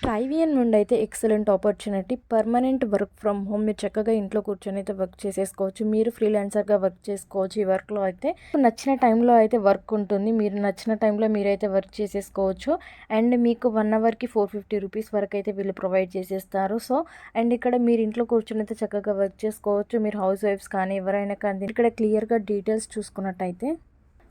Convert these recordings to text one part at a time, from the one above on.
ట్రైవియన్ నుండి అయితే excellent opportunity. Permanent work from home. మీరు చక్కగా ఇంట్లో కూర్చొని అయితే వర్క్ చేసేసుకోవచ్చు. మీరు ఫ్రీలాన్సర్గా వర్క్ చేసుకోవచ్చు. ఈ వర్క్లో అయితే నచ్చిన టైంలో అయితే వర్క్ ఉంటుంది. మీరు నచ్చిన టైంలో మీరైతే వర్క్ చేసేసుకోవచ్చు. అండ్ మీకు 1 అవర్కి 450 రూపీస్ వరకు అయితే వీళ్ళు ప్రొవైడ్ చేసేస్తారు. సో అండ్ ఇక్కడ మీరు ఇంట్లో కూర్చొని అయితే చక్కగా వర్క్ చేసుకోవచ్చు. మీరు హౌస్ వైఫ్స్ కానీ ఎవరైనా కానీ ఇక్కడ క్లియర్గా డీటెయిల్స్ చూసుకున్నట్టయితే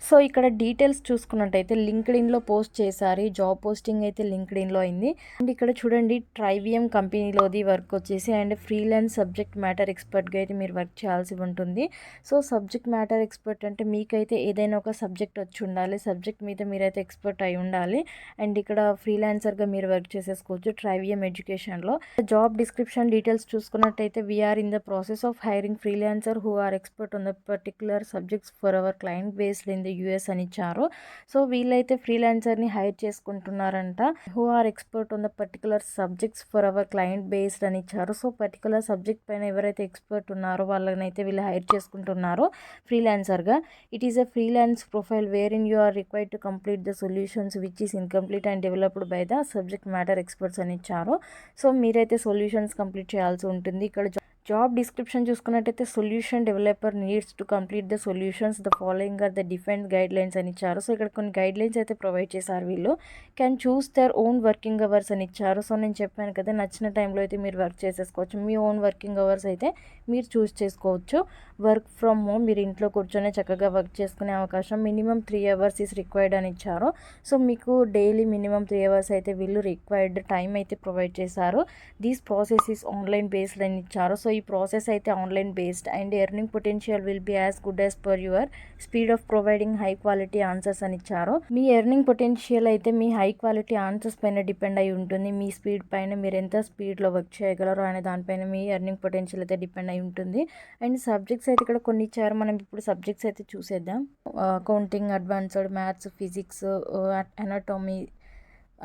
సో ఇక్కడ డీటెయిల్స్ చూసుకున్నట్టయితే లింక్డ్ఇన్లో పోస్ట్ చేశారు. జాబ్ పోస్టింగ్ అయితే లింక్డ్ఇన్లో అయింది. అండ్ ఇక్కడ చూడండి ట్రైవియం కంపెనీలోది వర్క్ వచ్చేసి అండ్ ఫ్రీలాన్స్ సబ్జెక్ట్ మ్యాటర్ ఎక్స్పర్ట్గా అయితే మీరు వర్క్ చేయాల్సి ఉంటుంది. సో సబ్జెక్ట్ మ్యాటర్ ఎక్స్పర్ట్ అంటే మీకైతే ఏదైనా ఒక సబ్జెక్ట్ వచ్చి ఉండాలి. సబ్జెక్ట్ మీద మీరైతే ఎక్స్పర్ట్ అయి ఉండాలి. అండ్ ఇక్కడ ఫ్రీలాన్సర్గా మీరు వర్క్ చేసేసుకోవచ్చు ట్రైవియం ఎడ్యుకేషన్లో. జాబ్ డిస్క్రిప్షన్ డీటెయిల్స్ చూసుకున్నట్టయితే we are in the process of hiring freelancer who are expert on the particular subjects for our client based in the US అని ఇచ్చారు. సో వీళ్ళైతే ఫ్రీలాన్సర్ని హైర్ చేసుకుంటున్నారంట. Who are expert on the particular subjects for our client based అని ఇచ్చారు. So particular subject పైన ఎవరైతే expert ఉన్నారో వాళ్ళని అయితే వీళ్ళు హైర్ చేసుకుంటున్నారు ఫ్రీలాన్సర్గా. It is a freelance profile wherein you are required to complete the solutions which is incomplete and developed by the subject matter experts అని ఇచ్చారు. సో మీరైతే సొల్యూషన్స్ కంప్లీట్ చేయాల్సి ఉంటుంది. ఇక్కడ జాబ్ డిస్క్రిప్షన్ చూసుకున్నట్టయితే solution developer needs to complete the solutions the following are the defence guidelines అని ఇచ్చారు. So ఇక్కడ కొన్ని గైడ్ లైన్స్ అయితే ప్రొవైడ్ చేశారు. వీళ్ళు can choose their own working hours అని ఇచ్చారు. సో నేను చెప్పాను కదా నచ్చిన టైంలో అయితే మీరు వర్క్ చేసేసుకోవచ్చు. మీ ఓన్ వర్కింగ్ అవర్స్ అయితే మీరు చూస్ చేసుకోవచ్చు. వర్క్ ఫ్రమ్ హోమ్ మీరు ఇంట్లో కూర్చొని చక్కగా వర్క్ చేసుకునే అవకాశం. మినిమం 3 అవర్స్ ఈస్ రిక్వైర్డ్ అని ఇచ్చారు. సో మీకు డైలీ మినిమం 3 అవర్స్ అయితే వీళ్ళు రిక్వైర్డ్ టైం అయితే ప్రొవైడ్ చేశారు. These process is online based అని ఇచ్చారు. సో ఈ ప్రాసెస్ అయితే online based and earning potential will be as good as per your speed of providing high quality answers అని ఇచ్చారు. మీ ఎర్నింగ్ పొటెన్షియల్ అయితే మీ హై క్వాలిటీ ఆన్సర్స్ పైన depend అయి ఉంటుంది. మీ స్పీడ్ పైన మీరు ఎంత స్పీడ్లో వర్క్ చేయగలరో అనే దానిపైన మీ ఎర్నింగ్ పొటెన్షియల్ అయితే డిపెండ్ అయి ఉంటుంది. అండ్ సబ్జెక్ట్స్ అయితే ఇక్కడ కొన్ని ఇచ్చారు. మనం ఇప్పుడు సబ్జెక్ట్స్ అయితే చూసేద్దాం. Accounting, advanced maths, physics, anatomy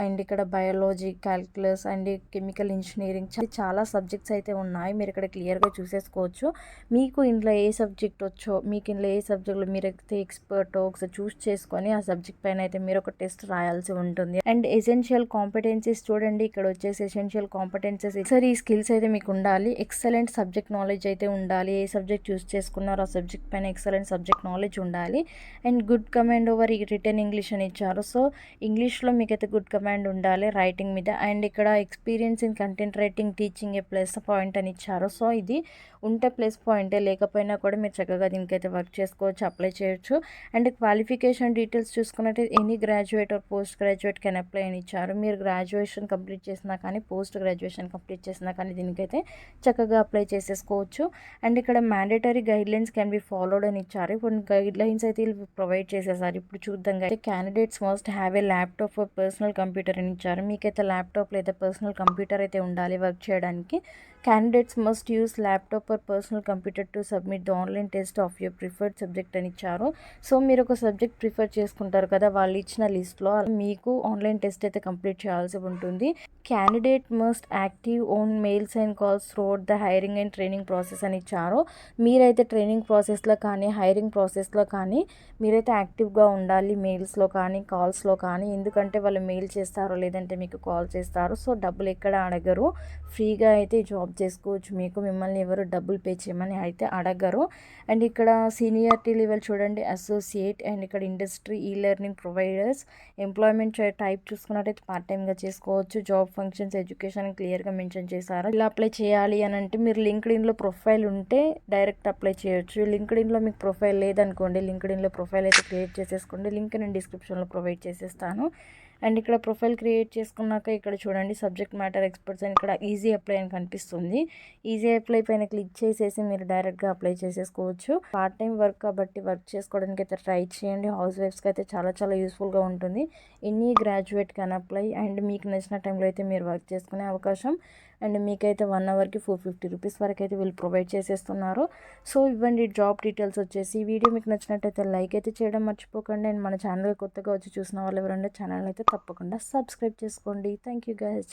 and ఇక్కడ biology, calculus and chemical engineering చాలా సబ్జెక్ట్స్ అయితే ఉన్నాయి. మీరు ఇక్కడ క్లియర్గా చూసేసుకోవచ్చు. మీకు ఇంట్లో ఏ సబ్జెక్ట్ వచ్చో మీకు ఇంట్లో ఏ సబ్జెక్ట్లో మీరు అయితే ఎక్స్పర్ట్ ఒకసారి చూస్ చేసుకొని ఆ సబ్జెక్ట్ పైన అయితే మీరు ఒక టెస్ట్ రాయాల్సి ఉంటుంది. అండ్ ఎసెన్షియల్ కాంపిటెన్సీస్ చూడండి. ఇక్కడ వచ్చేసి ఎసెన్షియల్ కాంపిటెన్సీస్ సార్ ఈ స్కిల్స్ అయితే మీకు ఉండాలి. ఎక్సలెంట్ సబ్జెక్ట్ నాలెడ్జ్ అయితే ఉండాలి. ఏ సబ్జెక్ట్ చూస్ చేసుకున్నారో ఆ సబ్జెక్ట్ పైన ఎక్సలెంట్ సబ్జెక్ట్ నాలెడ్జ్ ఉండాలి. And good command over return English అని ఇచ్చారు. సో ఇంగ్లీష్లో మీకైతే గుడ్ కమాండ్ ఉండాలి రైటింగ్ మీద. అండ్ ఇక్కడ experience in content writing teaching A plus point అని ఇచ్చారు. సో ఇది ఉంటే ప్లస్ పాయింటే, లేకపోయినా కూడా మీరు చక్కగా దీనికైతే వర్క్ చేసుకోవచ్చు, అప్లై చేయొచ్చు. అండ్ క్వాలిఫికేషన్ డీటెయిల్స్ చూసుకున్నట్టు any graduate or post graduate can apply అని ఇచ్చారు. మీరు గ్రాడ్యుయేషన్ కంప్లీట్ చేసినా కానీ పోస్ట్ గ్రాడ్యుయేషన్ కంప్లీట్ చేసినా కానీ దీనికైతే చక్కగా అప్లై చేసేసుకోవచ్చు. అండ్ ఇక్కడ mandatory guide lines can be followed అని ఇచ్చారు. కొన్ని గైడ్ లైన్స్ అయితే వీళ్ళు ప్రొవైడ్ చేసేసారు. ఇప్పుడు చూద్దాం. అయితే candidates must have a laptop or personal computer అని ఇచ్చారు. మీకైతే ల్యాప్టాప్ లేదా పర్సనల్ కంప్యూటర్ అయితే ఉండాలి వర్క్ చేయడానికి. Candidates must use laptop or personal computer to submit the online test of your preferred subject అని ఇచ్చారు. సో మీరు ఒక సబ్జెక్ట్ ప్రిఫర్ చేసుకుంటారు కదా, వాళ్ళు ఇచ్చిన లిస్ట్లో మీకు ఆన్లైన్ టెస్ట్ అయితే కంప్లీట్ చేయాల్సి ఉంటుంది. Candidate must active own mails and calls throughout the hiring and training process అని ఇచ్చారు. మీరైతే ట్రైనింగ్ ప్రాసెస్లో కానీ హైరింగ్ ప్రాసెస్లో కానీ మీరైతే యాక్టివ్గా ఉండాలి. మెయిల్స్లో కానీ కాల్స్లో కానీ, ఎందుకంటే వాళ్ళు మెయిల్ చేస్తారు లేదంటే మీకు కాల్ చేస్తారు. సో డబ్బులు ఎక్కడ అడగరు, ఫ్రీగా అయితే జాబ్ చేసుకోవచ్చు. మిమ్మల్ని ఎవరు డబ్బులు పే చేయమని అయితే అడగరు. అండ్ ఇక్కడ సీనియారిటీ లెవెల్ చూడండి అసోసియేట్. అండ్ ఇక్కడ ఇండస్ట్రీ, ఈ లెర్నింగ్ ప్రొవైడర్స్, ఎంప్లాయ్మెంట్ టైప్ చూసుకున్నట్టయితే పార్ట్ టైమ్గా చేసుకోవచ్చు. జాబ్ ఫంక్షన్స్, ఎడ్యుకేషన్ క్లియర్గా మెన్షన్ చేశారు. ఇలా అప్లై చేయాలి అని అంటే మీరు లింక్డ్ఇన్లో ప్రొఫైల్ ఉంటే డైరెక్ట్ అప్లై చేయొచ్చు. లింక్డ్ఇన్లో మీకు ప్రొఫైల్ లేదనుకోండి, లింక్డ్ఇన్లో ప్రొఫైల్ అయితే క్రియేట్ చేసేసుకోండి. లింక్ నేను డిస్క్రిప్షన్లో ప్రొవైడ్ చేసేస్తాను. అండ్ ఇక్కడ ప్రొఫైల్ క్రియేట్ చేసుకున్నాక ఇక్కడ చూడండి సబ్జెక్ట్ మ్యాటర్ ఎక్స్పర్ట్స్ అని ఇక్కడ ఈజీ అప్లై అని కనిపిస్తుంది. ఈజీ అప్లై పైన క్లిక్ చేసేసి మీరు డైరెక్ట్గా అప్లై చేసేసుకోవచ్చు. పార్ట్ టైం వర్క్ కాబట్టి వర్క్ చేసుకోవడానికి అయితే ట్రై చేయండి. హౌస్ వైఫ్స్కి అయితే చాలా చాలా యూస్ఫుల్గా ఉంటుంది. Any graduate can apply. And మీకు నచ్చిన టైంలో అయితే మీరు వర్క్ చేసుకునే అవకాశం. అండ్ మీకైతే 1 అవర్కి 450 రూపీస్ వరకు అయితే వీళ్ళు ప్రొవైడ్ చేసేస్తున్నారు. సో ఇవ్వండి జాబ్ డీటెయిల్స్ వచ్చేసి. ఈ వీడియో మీకు నచ్చినట్టయితే లైక్ అయితే చేయడం మర్చిపోకండి. అండ్ మన ఛానల్ కొత్తగా వచ్చి చూసిన వాళ్ళు ఎవరైనా ఛానల్ అయితే తప్పకుండా సబ్స్క్రైబ్ చేసుకోండి. Thank you guys.